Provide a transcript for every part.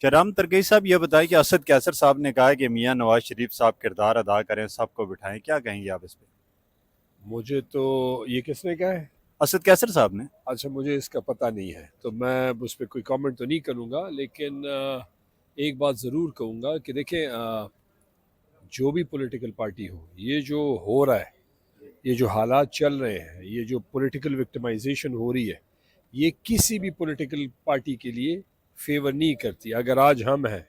کرام ترکی صاحب، یہ بتائیں کہ اسد کیسر صاحب نے کہا ہے کہ میاں نواز شریف صاحب کردار ادا کریں، سب کو بٹھائیں، کیا کہیں گے آپ اس پہ؟ مجھے تو یہ کس نے کہا ہے؟ اسد کیسر صاحب نے۔ اچھا، مجھے اس کا پتہ نہیں ہے تو میں اس پہ کوئی کامنٹ تو نہیں کروں گا، لیکن ایک بات ضرور کہوں گا کہ دیکھیں، جو بھی پولیٹیکل پارٹی ہو، یہ جو ہو رہا ہے، یہ جو حالات چل رہے ہیں، یہ جو پولیٹیکل وکٹمائزیشن ہو رہی ہے، یہ کسی بھی پولیٹیکل پارٹی کے لیے فیور نہیں کرتی۔ اگر آج ہم ہیں،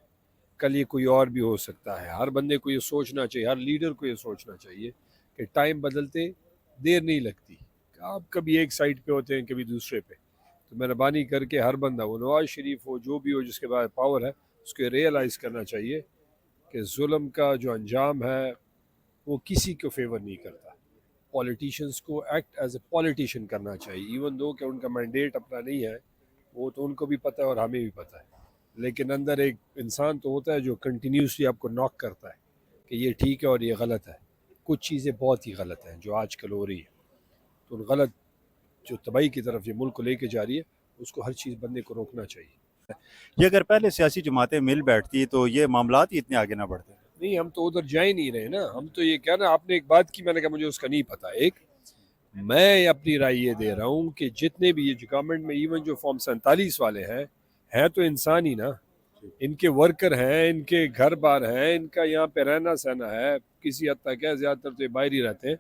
کل یہ کوئی اور بھی ہو سکتا ہے۔ ہر بندے کو یہ سوچنا چاہیے، ہر لیڈر کو یہ سوچنا چاہیے کہ ٹائم بدلتے دیر نہیں لگتی۔ آپ کبھی ایک سائڈ پہ ہوتے ہیں، کبھی دوسرے پہ، تو مہربانی کر کے ہر بندہ، وہ نواز شریف ہو، جو بھی ہو، جس کے بعد پاور ہے، اس کو ریئلائز کرنا چاہیے کہ ظلم کا جو انجام ہے وہ کسی کو فیور نہیں کرتا۔ پولیٹیشنز کو ایکٹ ایز اے پولیٹیشین کرنا چاہیے، ایون دو کہ ان کا مینڈیٹ اپنا نہیں ہے، وہ تو ان کو بھی پتہ ہے اور ہمیں بھی پتہ ہے، لیکن اندر ایک انسان تو ہوتا ہے جو کنٹینیوسلی آپ کو ناک کرتا ہے کہ یہ ٹھیک ہے اور یہ غلط ہے۔ کچھ چیزیں بہت ہی غلط ہیں جو آج کل ہو رہی ہیں، تو ان غلط جو تباہی کی طرف یہ ملک کو لے کے جا رہی ہے، اس کو ہر چیز بندے کو روکنا چاہیے۔ یہ اگر پہلے سیاسی جماعتیں مل بیٹھتی تو یہ معاملات ہی اتنے آگے نہ بڑھتے۔ نہیں، ہم تو ادھر جا ہی نہیں رہے نا، ہم تو یہ کہہ رہے ہیں۔ آپ نے ایک بات کی، میں نے کہا مجھے اس کا نہیں پتا۔ ایک، میں اپنی رائے یہ دے رہا ہوں کہ جتنے بھی یہ گورنمنٹ میں ایون جو فارم 47 والے ہیں تو انسان ہی نا، ان کے ورکر ہیں، ان کے گھر بار ہیں، ان کا یہاں پہ رہنا سہنا ہے، کسی حد تک ہے، زیادہ تر تو یہ باہر ہی رہتے ہیں،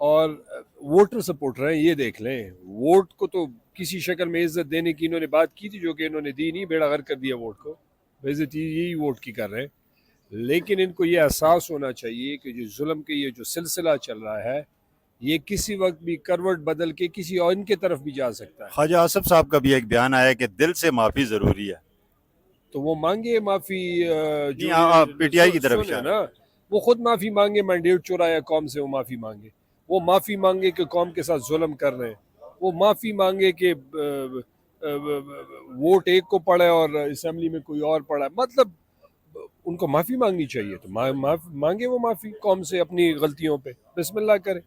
اور ووٹر سپورٹر ہیں۔ یہ دیکھ لیں، ووٹ کو تو کسی شکل میں عزت دینے کی انہوں نے بات کی تھی، جو کہ انہوں نے دی نہیں، بیڑا غرق کر دیا ووٹ کو، عزت یہی ووٹ کی کر رہے ہیں۔ لیکن ان کو یہ احساس ہونا چاہیے کہ جو ظلم کے یہ جو سلسلہ چل رہا ہے، یہ کسی وقت بھی کروٹ بدل کے کسی اور ان کے طرف بھی جا سکتا ہے۔ خواجہ آصف صاحب کا بھی ایک بیان آیا کہ دل سے معافی ضروری ہے۔ تو وہ مانگے معافی، نہیں، جو پی ٹی آئی کی طرف سنے اشارہ نا، وہ خود معافی مانگے، مینڈیٹ چرایا قوم سے، وہ معافی مانگے، وہ معافی مانگے کہ قوم کے ساتھ ظلم کر رہے ہیں، وہ معافی مانگے کہ ووٹ ایک کو پڑے اور اسمبلی میں کوئی اور پڑا۔ مطلب ان کو معافی مانگنی چاہیے، تو مانگے وہ معافی قوم سے اپنی غلطیوں پہ، بسم اللہ کرے۔